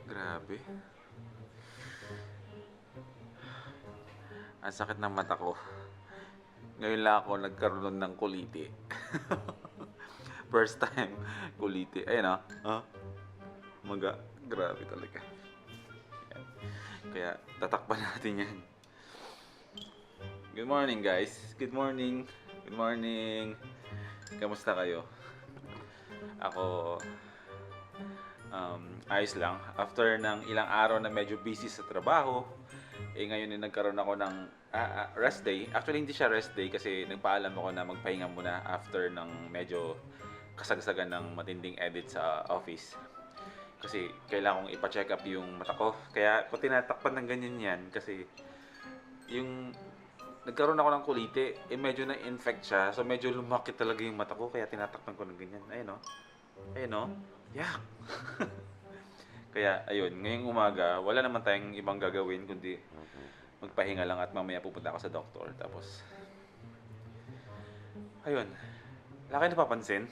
Grabe. Ang sakit ng mata ko. Ngayon lang ako nagkaroon ng kuliti. First time kuliti. Ayun o. Oh. Maga. Grabe talaga. Yan. Kaya tatakpan natin yan. Good morning guys. Good morning. Good morning. Kamusta kayo? Ako ayos lang. After ng ilang araw na medyo busy sa trabaho, ngayon nagkaroon ako ng rest day. Actually, hindi siya rest day kasi nagpaalam ako na magpahinga muna after ng medyo kasagsagan ng matinding edit sa office. Kasi kailangan kong ipa-check up yung mata ko. Kaya ko tinatakpan ng ganyan yan kasi yung nagkaroon ako ng kulite, medyo na-infect siya. So medyo lumaki talaga yung mata ko kaya tinatakpan ko ng ganyan. Ayun o. Ayun o. Yak! Kaya ayun, ngayong umaga, wala naman tayong ibang gagawin kundi magpahinga lang at mamaya pupunta ako sa doktor. Tapos, ayun. Wala kayo napapansin?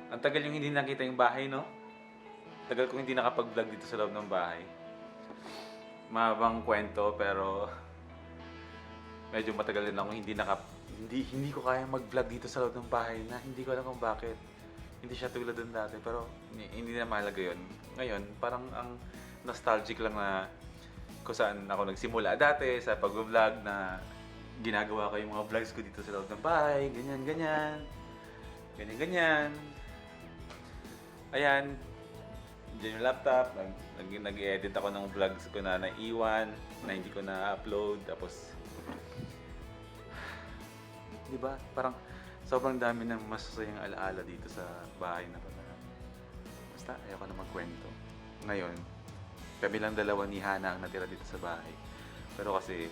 Ang tagal yung hindi nakita yung bahay, no? Tagal kong hindi nakapag-vlog dito sa loob ng bahay. Mahabang kwento, pero medyo matagal din ako hindi ko kaya mag-vlog dito sa loob ng bahay na hindi ko alam kung bakit. Hindi siya tulad dun dati, pero hindi na mahalaga yun. Ngayon, parang ang nostalgic lang na kung saan ako nagsimula dati sa pag-vlog na ginagawa ko yung mga vlogs ko dito sa loob ng bahay, ganyan. Ayan, dyan yung laptop, nag-edit ako ng vlogs ko na naiwan, na hindi ko na-upload, tapos diba? Parang sobrang dami ng masasayang alaala dito sa bahay na to. Basta ayoko na magkwento. Ngayon, kami lang dalawa ni Hana ang natira dito sa bahay. Pero kasi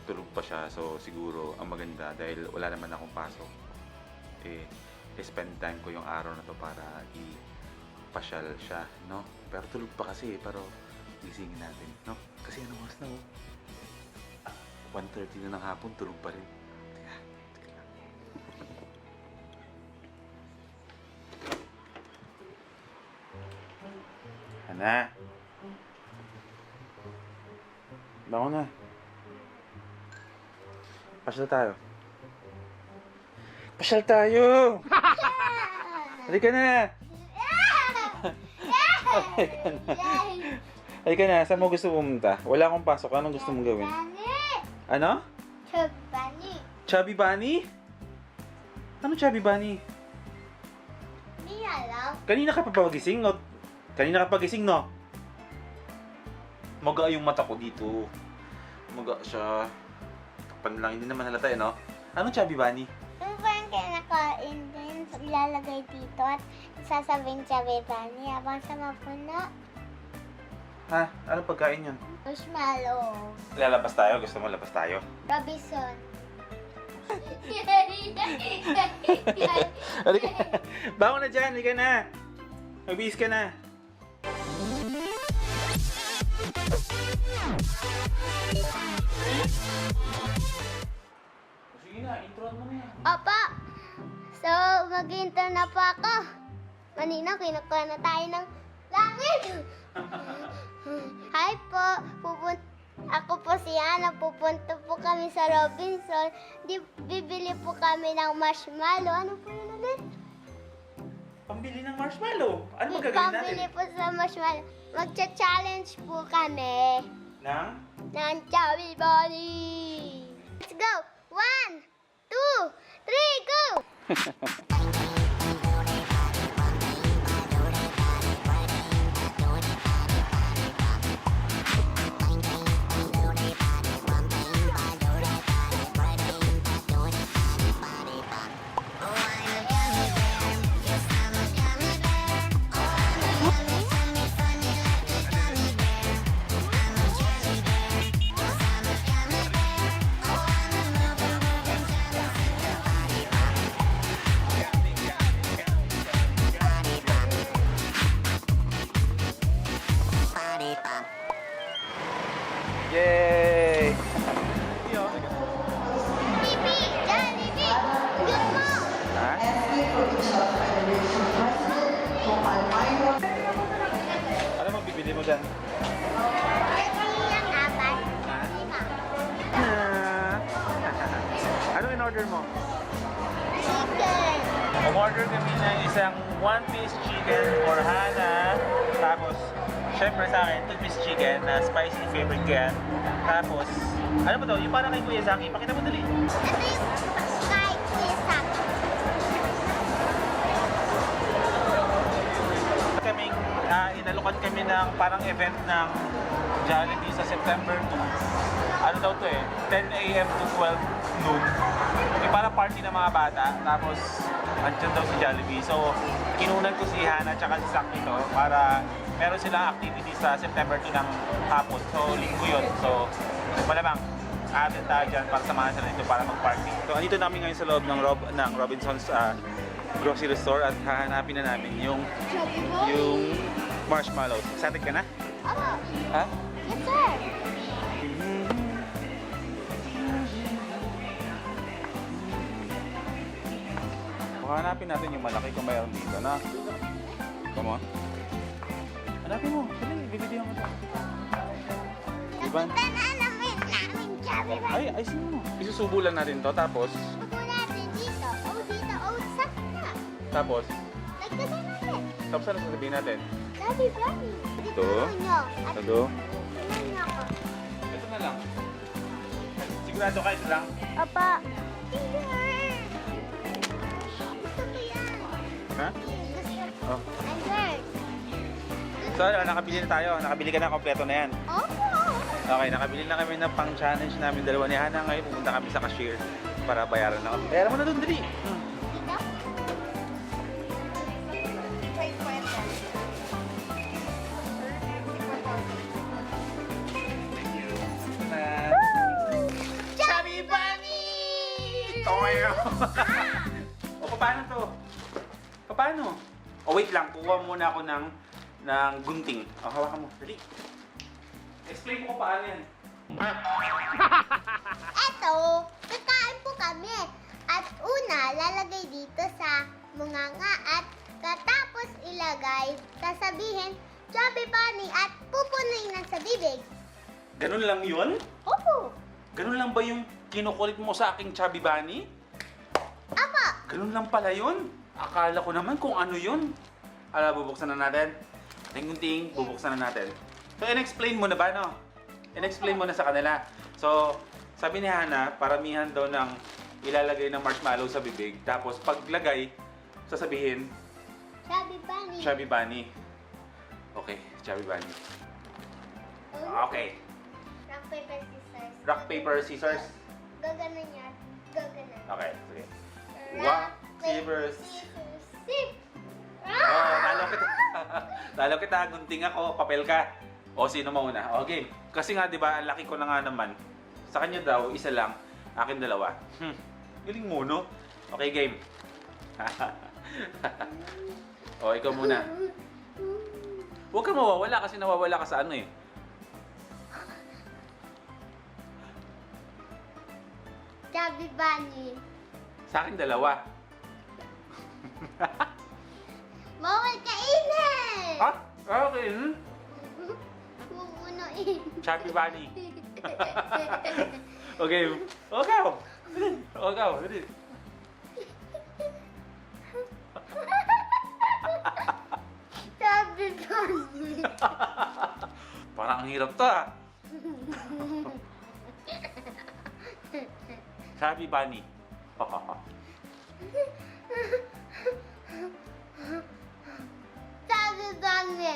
tulog pa siya, so siguro ang maganda dahil wala naman akong pasok. Spend time ko yung araw na to para ipasyal siya, no? Pero tulog pa kasi, pero gisingin natin, no? Kasi anong oras na, 1:30 na ng hapon, tulog pa rin. Hana. Bangon na. Pasyal tayo. Pasyal tayo! Halika na! Halika na. Saan mo gusto pumunta? Wala akong pasok. Anong gusto mong gawin? Ano? Chubby Bunny. Chubby Bunny? Ano Chubby Bunny? Hindi alam. Kanina ka pa pagising, no? Kanina ka pagising, no? Maga yung mata ko dito. Maga siya. Takpan lang, hindi naman halata, no? Ano Chubby Bunny? Yung parang kinakain din, ilalagay dito at sasabihin Chubby Bunny habang sa mapuna. Ha? Ano pagkain yun? Marshmallow. Lalabas tayo? Gusto mo labas tayo? Robinson. Halika. Bangon na dyan, halika na. Magbihis ka na. Sige na, introan mo na yan. Opo. So, mag-intro na po ako. Manina, kinukuha na tayo ng langit. Hi po. Ako po si Ana. Pupunta po kami sa Robinson. Bibili po kami ng marshmallow. Ano po yun ulit? Pambili ng marshmallow. Ano magagawin natin? Pambili po sa marshmallow. Magcha-challenge po kami Nang? ng Chubby Bunny. Let's go! 1, 2, 3, go! in-order mo? Chicken. Umorder kami ng isang one-piece chicken for Hana. Tapos, syempre sa akin, two-piece chicken na spicy favorite ko yan. Tapos, ano ba to? Yung parang kay Kuya Zaki. Pakita mo dali. Ito yung kay Kuya Saki. Kaming, inalokan kami ng parang event ng Jollibee sa September 2. Ano daw to eh? 10 a.m. to 12 noon. Yung parang party ng mga bata. Tapos, andyan daw si Jollibee. So, kinunan ko si Hana at si Zach nito para meron silang activity sa September 2 ng hapon. So, linggo yun. So, malamang, atin tayo dyan para samahan sila dito para mag-party. So, andito namin ngayon sa loob ng Robinson's grocery store at hahanapin na namin yung marshmallows. Excited ka na? Opo. Ha? Yes, sir. Hanapin natin yung malaki kung mayroon dito na. Come on. Hanapin mo. Dali, bibigyan ko ito. Diba? Nakita na namin Chubby Bunny. Ay, ayusin mo. Isusubo lang natin to tapos, Subo natin dito. Oh, dito. Oh, sakta. tapos, Nagkita natin. tapos ano sasabihin natin? Chubby Bunny. Ito. Nyo. At Ito. tingnan niyo ako. Ito na lang. Sigurado ka ito lang? Apa. Gusto ko yan. Ha? Gusto. Oh. I'm good. So, nakabili na tayo. Nakabili ka na kompleto na yan. Opo. Okay, nakabili na kami ng pang-challenge namin dalawa ni Hana. Ngayon pumunta kami sa cashier para bayaran na kami. Bayaran mo na doon, dali. Dito? Chubby Bunny! Toyo! O, paano to? Paano? O, wait lang. Kuha muna ako ng gunting. O, hawakan mo. Dali. Explain mo kung paano yan. Eto, kakain po kami. At una, lalagay dito sa munganga at katapos ilagay, sasabihin, Chubby Bunny at pupunuin na sa bibig. Ganun lang yun? Opo. Ganun lang ba yung kinukulit mo sa aking chubby bunny? Apa. Ganun lang pala yun? Akala ko naman kung ano yun. Ala, bubuksan na natin. Ting-ting, bubuksan na natin. So, in-explain mo na ba, no? In-explain mo na sa kanila. So, sabi ni Hana, paramihan daw ng ilalagay ng marshmallow sa bibig. Tapos, paglagay, sasabihin, Chubby Bunny. chubby bunny. Okay, chubby bunny. Okay. Rock, paper, scissors. Rock, paper, scissors. Gaganon yan. Gaganon. Okay, sige. Rock, paper, scissors, sip. Oh, talo kita. Talo kita, gunting ako, papel ka. O, sino mauna? O, game. Kasi nga, di ba, ang laki ko na nga naman. Sa kanya daw, isa lang. Akin dalawa. Galing mo, no? Okay, game. O, ikaw muna. Huwag kang mawawala kasi nawawala ka sa ano eh. Chubby Bunny. Sa akin dalawa. Bawal kainin! Ha? Okay. Pupunuin. Chubby bunny. Okay. Okay. Okay. Dali. Chubby Bunny. Parang ang hirap to ah. Chubby bunny. Chubby Bunny.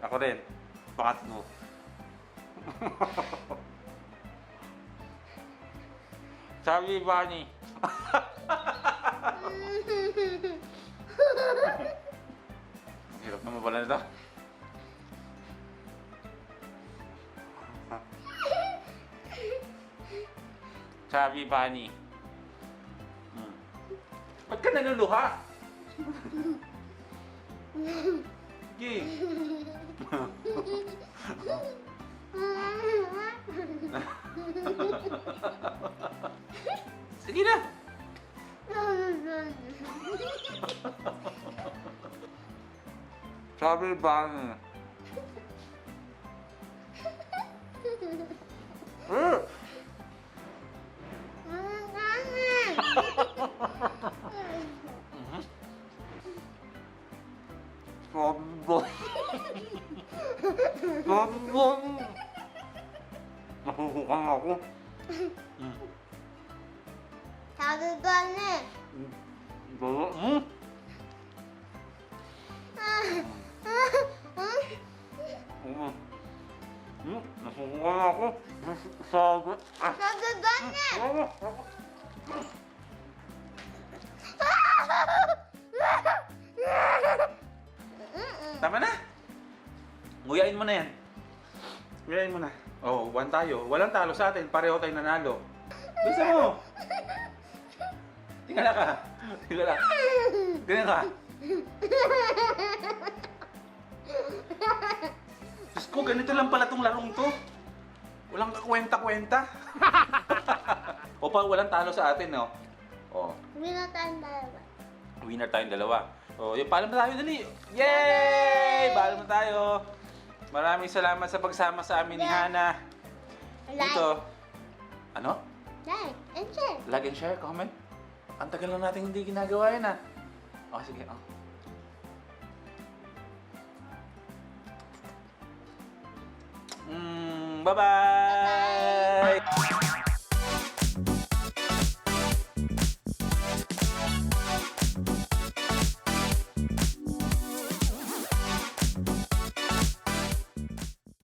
Ako rin. Pangatlo. Chubby bunny. Ang hirap naman pala nito. Chubby bunny. Ba't ka naluluha? Gee. Sige na. Chubby bunny. ako. Sabi ba na eh. Nasubukan na ako. Sabi. Sabi ba na eh. Tama na. Nguyain mo na yan. Nguyain mo na. Oh, 1 tayo. Walang talo sa atin. Pareho tayo nanalo. Gusto mo? Tingala ka. Tingala. Ganyan ka. Diyos ko, ganito lang pala tong larong to. Walang kakwenta-kwenta. O pa, walang talo sa atin, no? Oh, Binatan dalawa. winner tayong dalawa. O, yung paalam na tayo, dali. Yay! Paalam na tayo. Maraming salamat sa pagsama sa amin ni Hana. Dito. Ano? Like and share. Like and share, comment. Ang tagal lang natin hindi ginagawa yan, ah. O, sige, oh. Bye-bye!